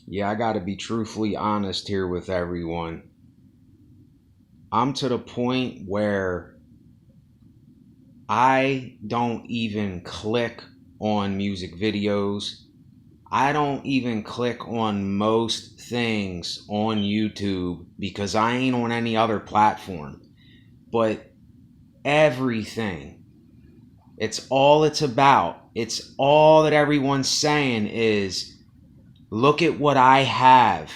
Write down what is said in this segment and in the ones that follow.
Yeah, I gotta be truthfully honest here with everyone. I'm to the point where I don't even click on music videos. I don't even click on most things on YouTube because I ain't on any other platform. But everything, it's about. It's all that everyone's saying is look at what I have.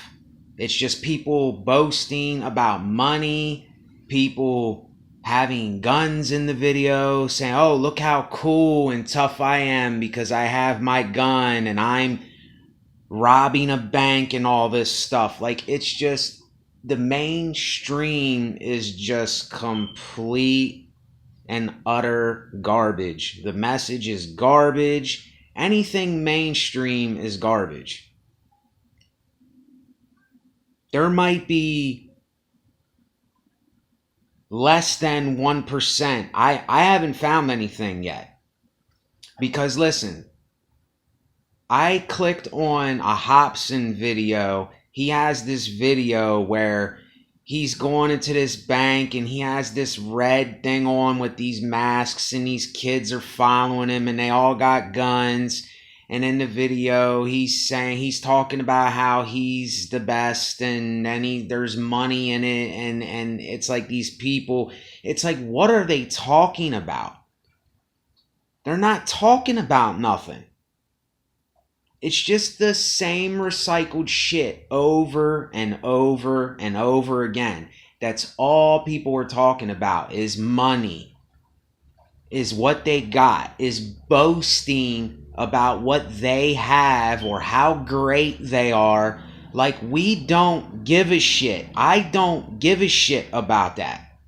It's just people boasting about money, people having guns in the video, saying, oh, look how cool and tough I am because I have my gun and I'm robbing a bank and all this stuff. Like, it's just the mainstream is just complete and utter garbage. The message is garbage. Anything mainstream is garbage. There might be less than 1%. I haven't found anything yet. Because listen, I clicked on a Hobson video. He has this video where he's going into this bank and he has this red thing on with these masks and these kids are following him and they all got guns. And in the video, he's talking about how he's the best and there's money in it. And it's like these people, it's like, what are they talking about? They're not talking about nothing. It's just the same recycled shit over and over and over again. That's all people were talking about is money, is what they got, is boasting about what they have or how great they are. Like, we don't give a shit. I don't give a shit about that.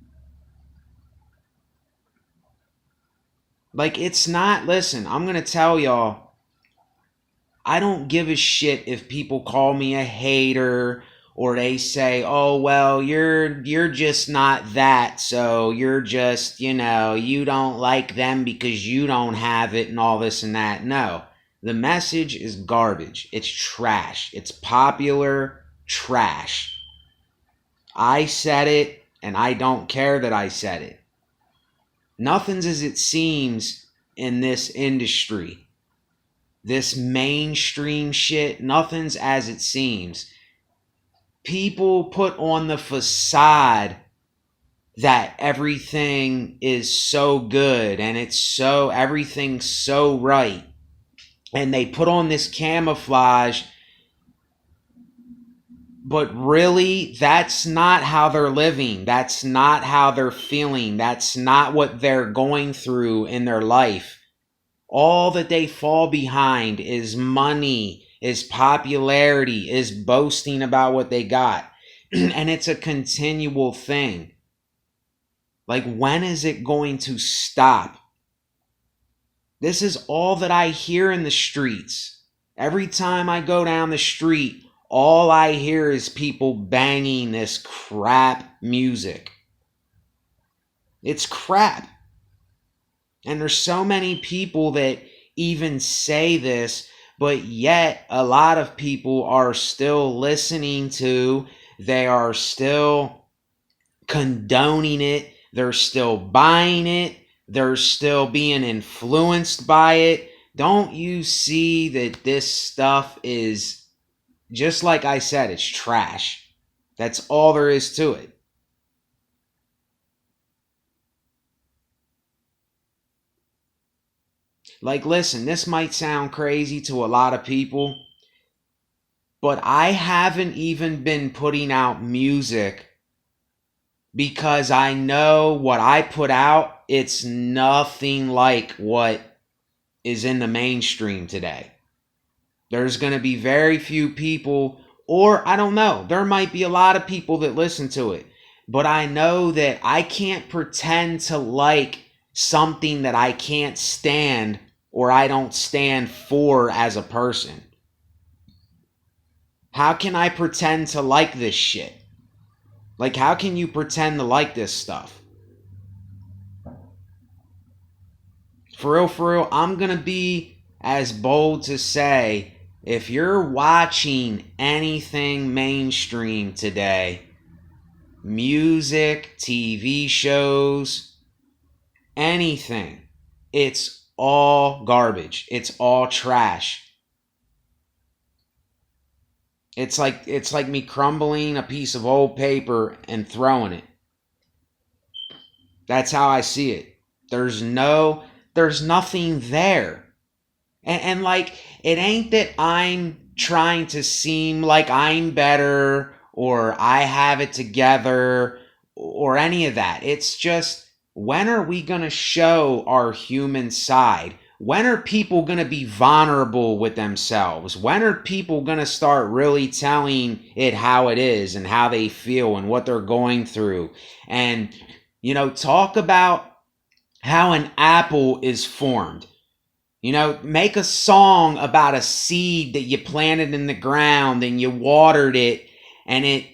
Like, it's not, listen, I'm going to tell y'all, I don't give a shit if people call me a hater or they say, "Oh, well, you're just not that, so you're just, you don't like them because you don't have it and all this and that." No. The message is garbage. It's trash. It's popular trash. I said it and I don't care that I said it. Nothing's as it seems in this industry. This mainstream shit, nothing's as it seems. People put on the facade that everything is so good and everything's so right. And they put on this camouflage, but really, that's not how they're living. That's not how they're feeling. That's not what they're going through in their life. All that they fall behind is money, is popularity, is boasting about what they got. And it's a continual thing. Like, when is it going to stop? This is all that I hear in the streets. Every time I go down the street, all I hear is people banging this crap music. It's crap. And there's so many people that even say this, but yet a lot of people are still listening to, they are still condoning it, they're still buying it, they're still being influenced by it. Don't you see that this stuff is, just like I said, it's trash. That's all there is to it. Like, listen, this might sound crazy to a lot of people, but I haven't even been putting out music because I know what I put out, it's nothing like what is in the mainstream today. There's going to be very few people, or I don't know, there might be a lot of people that listen to it, but I know that I can't pretend to like something that I can't stand or I don't stand for as a person. How can I pretend to like this shit? Like, how can you pretend to like this stuff? For real, I'm gonna be as bold to say If you're watching anything mainstream today, music, TV shows, anything, it's all garbage. It's all trash. It's like me crumbling a piece of old paper and throwing it. That's how I see it. There's nothing there. And like, it ain't that I'm trying to seem like I'm better or I have it together or any of that. It's just, when are we going to show our human side? When are people going to be vulnerable with themselves? When are people going to start really telling it how it is and how they feel and what they're going through? And, talk about how an apple is formed. Make a song about a seed that you planted in the ground and you watered it and it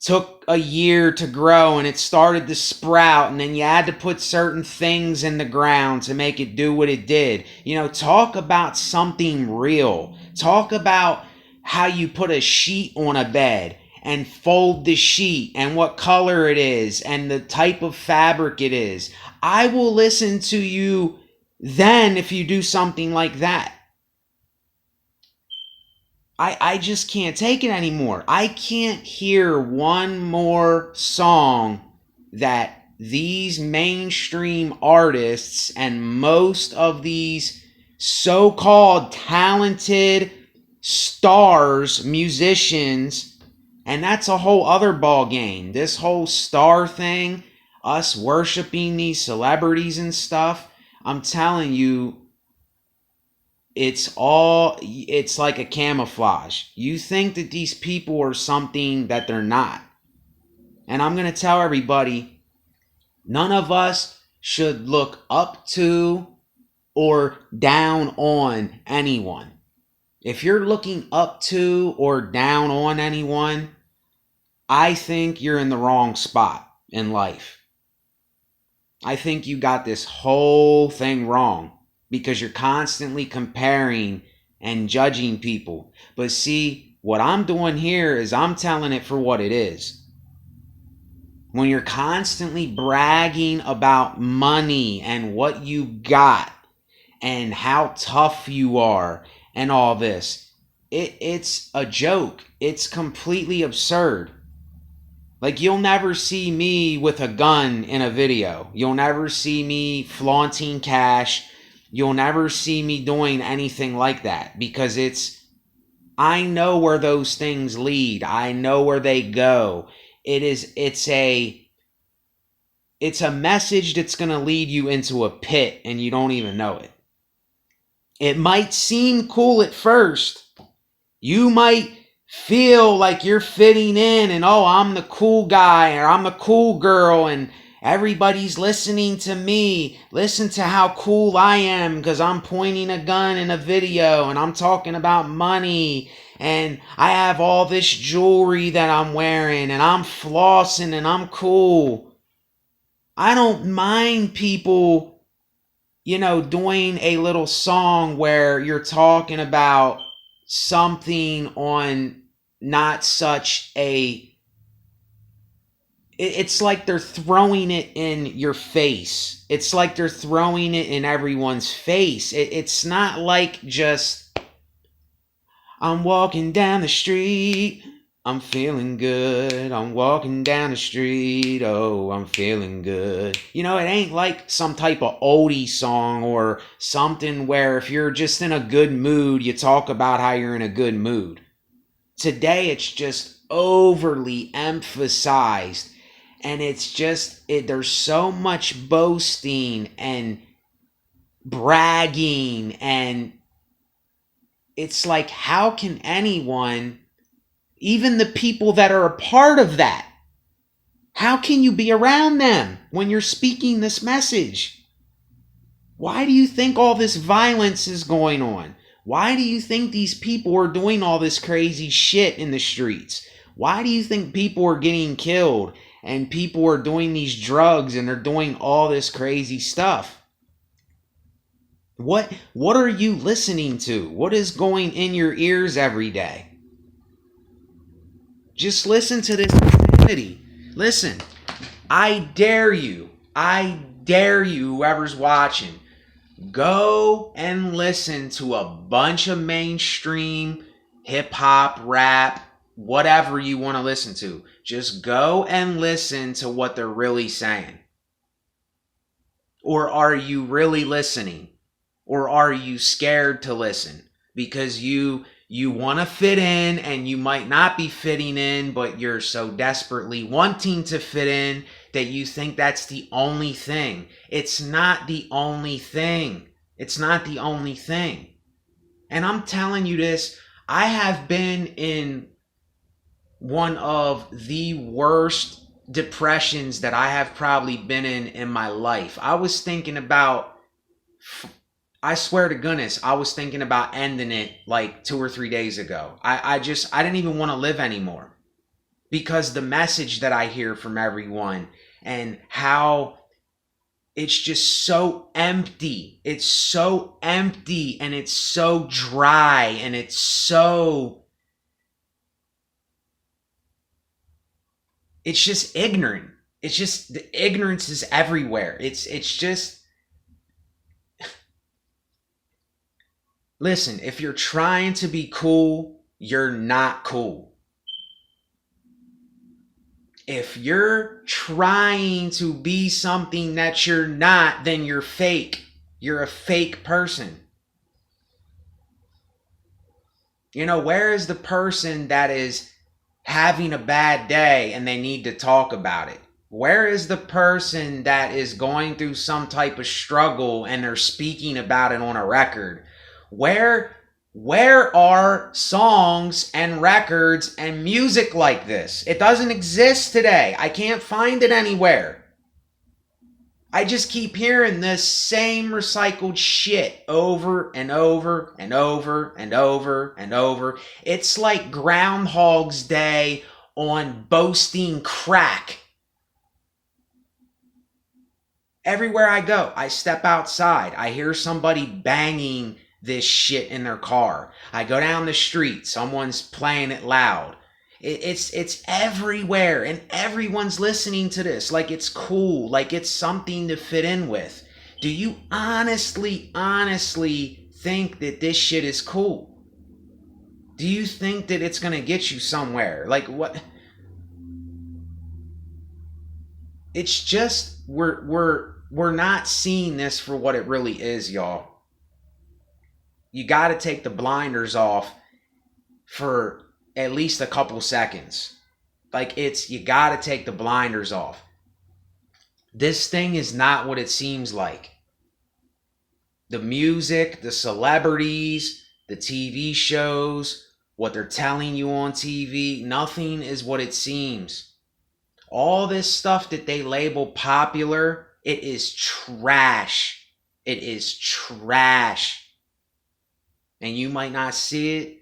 took a year to grow and it started to sprout, and then you had to put certain things in the ground to make it do what it did. Talk about something real. Talk about how you put a sheet on a bed and fold the sheet and what color it is and the type of fabric it is. I will listen to you then if you do something like that. I just can't take it anymore. I can't hear one more song that these mainstream artists and most of these so-called talented stars, musicians, and that's a whole other ball game. This whole star thing, us worshiping these celebrities and stuff, I'm telling you, it's like a camouflage. You think that these people are something that they're not. And I'm going to tell everybody, none of us should look up to or down on anyone. If you're looking up to or down on anyone, I think you're in the wrong spot in life. I think you got this whole thing wrong because you're constantly comparing and judging people. But see, what I'm doing here is I'm telling it for what it is. When you're constantly bragging about money and what you got and how tough you are and all this, it's a joke. It's completely absurd. Like, you'll never see me with a gun in a video. You'll never see me flaunting cash. You'll never see me doing anything like that because I know where those things lead. I know where they go. It's a message that's going to lead you into a pit and you don't even know it. It might seem cool at first. You might feel like you're fitting in and, oh, I'm the cool guy or I'm the cool girl and everybody's listening to me. Listen to how cool I am because I'm pointing a gun in a video and I'm talking about money and I have all this jewelry that I'm wearing and I'm flossing and I'm cool. I don't mind people, doing a little song where you're talking about something on not such a... It's like they're throwing it in your face. It's like they're throwing it in everyone's face. It's not like just, I'm walking down the street, I'm feeling good. I'm walking down the street, oh, I'm feeling good. It ain't like some type of oldie song or something where if you're just in a good mood, you talk about how you're in a good mood. Today, it's just overly emphasized. And it's just, there's so much boasting and bragging. And it's like, how can anyone, even the people that are a part of that, how can you be around them when you're speaking this message? Why do you think all this violence is going on? Why do you think these people are doing all this crazy shit in the streets? Why do you think people are getting killed and people are doing these drugs and they're doing all this crazy stuff? What are you listening to? What is going in your ears every day? Just listen to this insanity. Listen, I dare you, whoever's watching, go and listen to a bunch of mainstream hip hop, rap, whatever you want to listen to. Just go and listen to what they're really saying. Or are you really listening? Or are you scared to listen because you want to fit in, and you might not be fitting in, but you're so desperately wanting to fit in that you think that's the only thing. It's not the only thing. It's not the only thing. And I'm telling you this, I have been in one of the worst depressions that I have probably been in my life. I was thinking about, I swear to goodness, I was thinking about ending it like 2 or 3 days ago. I didn't even want to live anymore because the message that I hear from everyone and how it's just so empty. It's so empty, and it's so dry, and it's just ignorant. It's just, the ignorance is everywhere. It's just, listen, if you're trying to be cool, you're not cool. If you're trying to be something that you're not, then you're fake. You're a fake person. You know, where is the person that is having a bad day and they need to talk about it? Where is the person that is going through some type of struggle and they're speaking about it on a record? Where are songs and records and music like this? It doesn't exist today. I can't find it anywhere. I just keep hearing this same recycled shit over and over and over and over and over. It's like Groundhog's Day on boasting crack. Everywhere I go, I step outside, I hear somebody banging this shit in their car. I go down the street, someone's playing it loud. It's everywhere, and everyone's listening to this like it's cool, like it's something to fit in with. Do you honestly think that this shit is cool? Do you think that it's gonna get you somewhere? Like, what? It's just, we're not seeing this for what it really is, y'all. You got to take the blinders off for at least a couple seconds. Like, you got to take the blinders off. This thing is not what it seems like. The music, the celebrities, the TV shows, what they're telling you on TV, nothing is what it seems. All this stuff that they label popular, it is trash. It is trash. And you might not see it.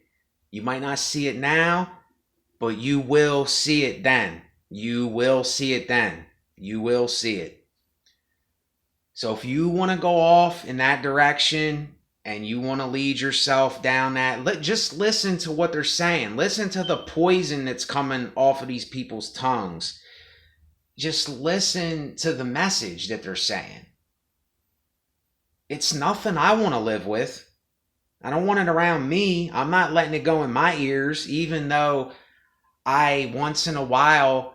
You might not see it now, but you will see it then. You will see it then. You will see it. So if you want to go off in that direction and you want to lead yourself down that, just listen to what they're saying. Listen to the poison that's coming off of these people's tongues. Just listen to the message that they're saying. It's nothing I want to live with. I don't want it around me. I'm not letting it go in my ears, even though I once in a while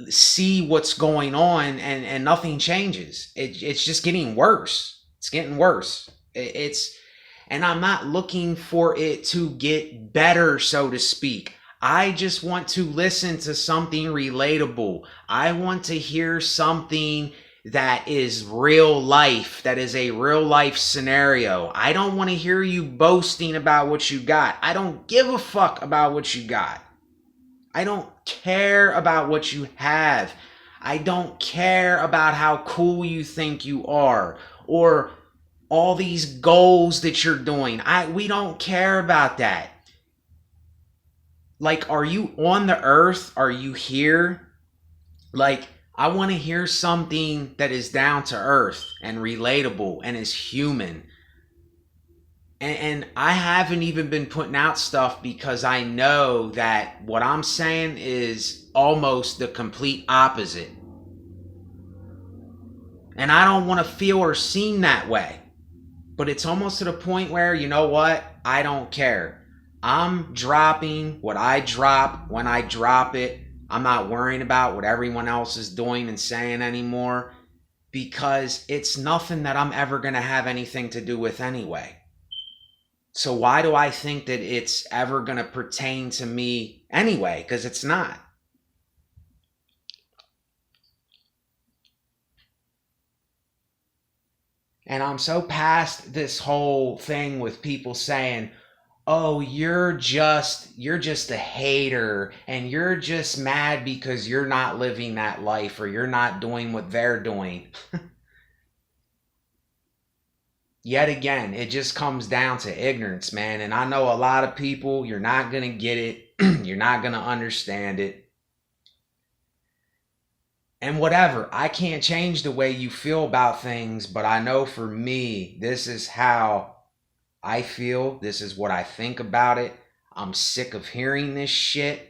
see what's going on and nothing changes. It's just getting worse. It's getting worse. And I'm not looking for it to get better, so to speak. I just want to listen to something relatable. I want to hear something that is real life, that is a real life scenario. I don't want to hear you boasting about what you got. I don't give a fuck about what you got. I don't care about what you have. I don't care about how cool you think you are or all these goals that you're doing. We don't care about that. Like, are you on the earth? Are you here? Like, I want to hear something that is down to earth and relatable and is human. And I haven't even been putting out stuff because I know that what I'm saying is almost the complete opposite. And I don't want to feel or seem that way. But it's almost to the point where, you know what? I don't care. I'm dropping what I drop when I drop it. I'm not worrying about what everyone else is doing and saying anymore because it's nothing that I'm ever going to have anything to do with anyway. So why do I think that it's ever going to pertain to me anyway? Because it's not. And I'm so past this whole thing with people saying, "Oh, you're just a hater and you're just mad because you're not living that life or you're not doing what they're doing." Yet again, it just comes down to ignorance, man. And I know a lot of people, you're not going to get it. You're not going to understand it. And whatever, I can't change the way you feel about things, but I know for me, this is how I feel. This is what I think about it. I'm sick of hearing this shit.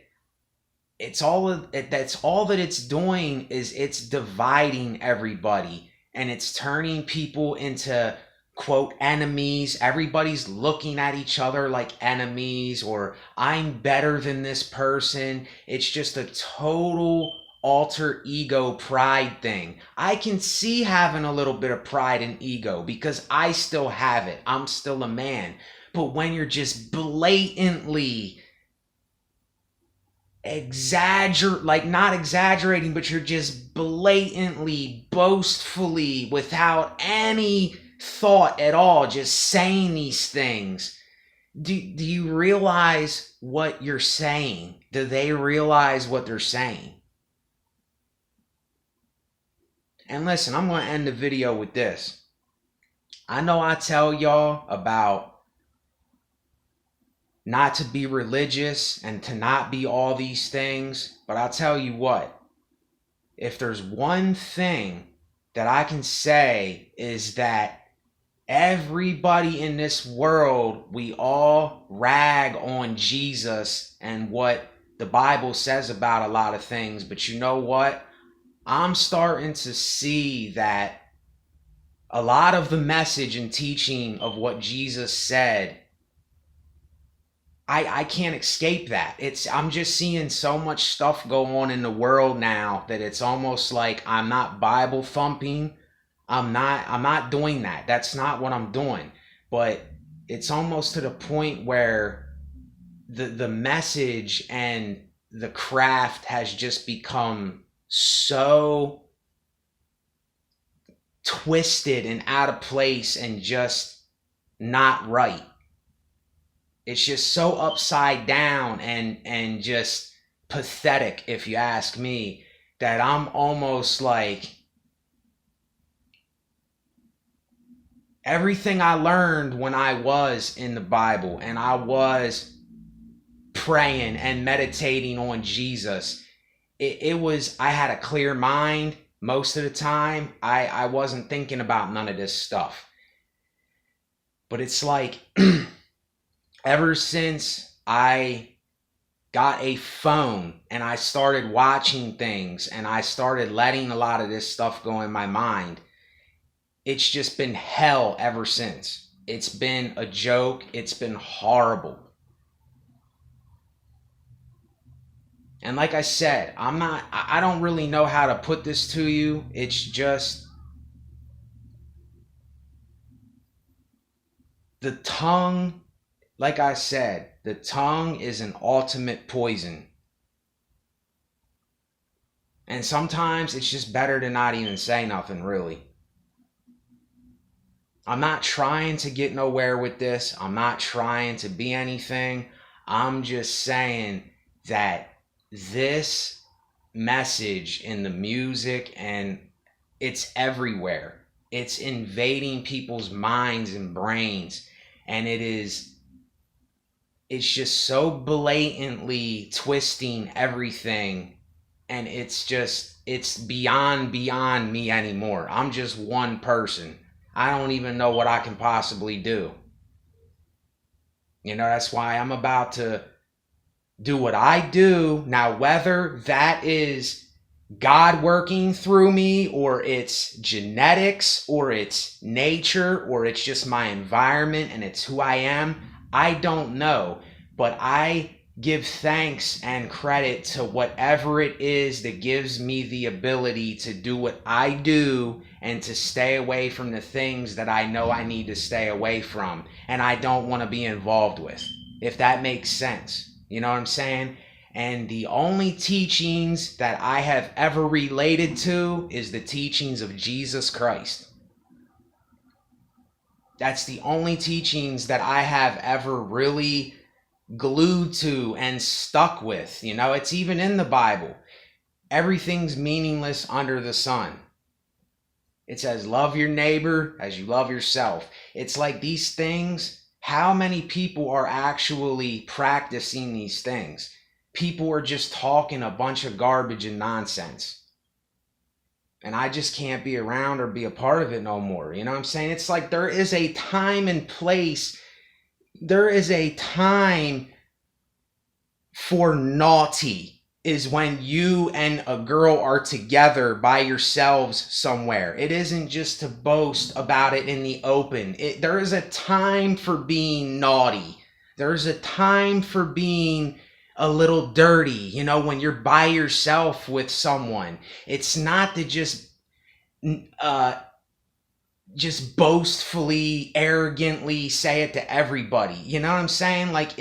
That's all that it's doing is it's dividing everybody and it's turning people into quote enemies. Everybody's looking at each other like enemies, or I'm better than this person. It's just a total alter ego pride thing. I can see having a little bit of pride and ego because I still have it. I'm still a man. But when you're just blatantly not exaggerating, but you're just blatantly, boastfully, without any thought at all, just saying these things. Do you realize what you're saying? Do they realize what they're saying? And listen, I'm going to end the video with this. I know I tell y'all about not to be religious and to not be all these things, but I'll tell you what, if there's one thing that I can say is that everybody in this world, we all rag on Jesus and what the Bible says about a lot of things, but you know what? I'm starting to see that a lot of the message and teaching of what Jesus said, I can't escape that. I'm just seeing so much stuff go on in the world now that it's almost like I'm not Bible thumping. I'm not doing that. That's not what I'm doing. But it's almost to the point where the message and the craft has just become so twisted and out of place and just not right. It's just so upside down and just pathetic, if you ask me, that I'm almost like everything I learned when I was in the Bible and I was praying and meditating on Jesus, it was, I had a clear mind most of the time. I wasn't thinking about none of this stuff. But it's like ever since I got a phone and I started watching things and I started letting a lot of this stuff go in my mind, it's just been hell ever since. It's been a joke. It's been horrible. And like I said, I don't really know how to put this to you. It's just the tongue. Like I said, the tongue is an ultimate poison. And sometimes it's just better to not even say nothing, really. I'm not trying to get nowhere with this. I'm not trying to be anything. I'm just saying that this message in the music, and it's everywhere. It's invading people's minds and brains. And it's just so blatantly twisting everything. And it's beyond me anymore. I'm just one person. I don't even know what I can possibly do. That's why I'm about to do what I do. Now, whether that is God working through me, or it's genetics, or it's nature, or it's just my environment and it's who I am, I don't know. But I give thanks and credit to whatever it is that gives me the ability to do what I do and to stay away from the things that I know I need to stay away from and I don't want to be involved with, if that makes sense. You know what I'm saying? And the only teachings that I have ever related to is the teachings of Jesus Christ. That's the only teachings that I have ever really glued to and stuck with. It's even in the Bible. Everything's meaningless under the sun. It says, love your neighbor as you love yourself. It's like these things, how many people are actually practicing these things? People are just talking a bunch of garbage and nonsense. And I just can't be around or be a part of it no more. You know what I'm saying? It's like there is a time and place. There is a time for naughty is when you and a girl are together by yourselves somewhere. It isn't just to boast about it in the open. There is a time for being naughty. There's a time for being a little dirty, when you're by yourself with someone. It's not to just boastfully, arrogantly say it to everybody. You know what I'm saying? Like,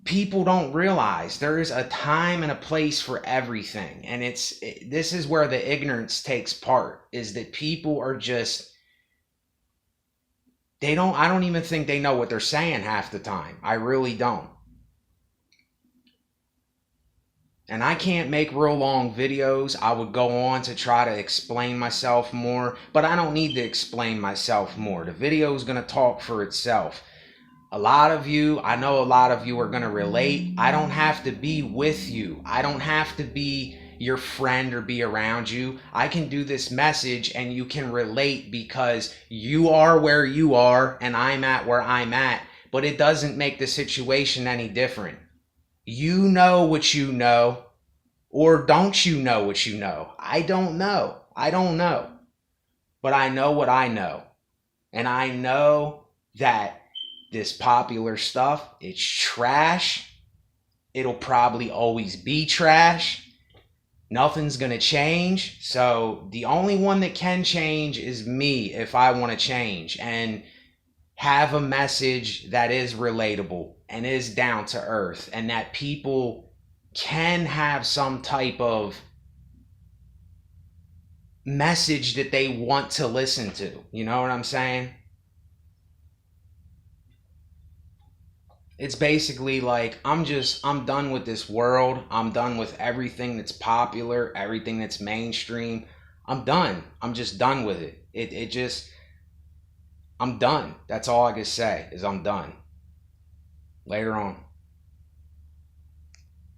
people don't realize there is a time and a place for everything. And this is where the ignorance takes part, is that people are just, I don't even think they know what they're saying half the time. I really don't. And I can't make real long videos. I would go on to try to explain myself more, but I don't need to explain myself more. The video is going to talk for itself. I know a lot of you are going to relate. I don't have to be with you. I don't have to be your friend or be around you. I can do this message and you can relate because you are where you are and I'm at where I'm at, but it doesn't make the situation any different. You know what you know, or don't you know what you know? I don't know. But I know what I know. And I know that this popular stuff, it's trash. It'll probably always be trash. Nothing's going to change. So the only one that can change is me if I want to change and have a message that is relatable and is down to earth, and that people can have some type of message that they want to listen to. You know what I'm saying? It's basically like, I'm done with this world. I'm done with everything that's popular, everything that's mainstream. I'm done. I'm just done with it. I'm done. That's all I can say is I'm done. Later on.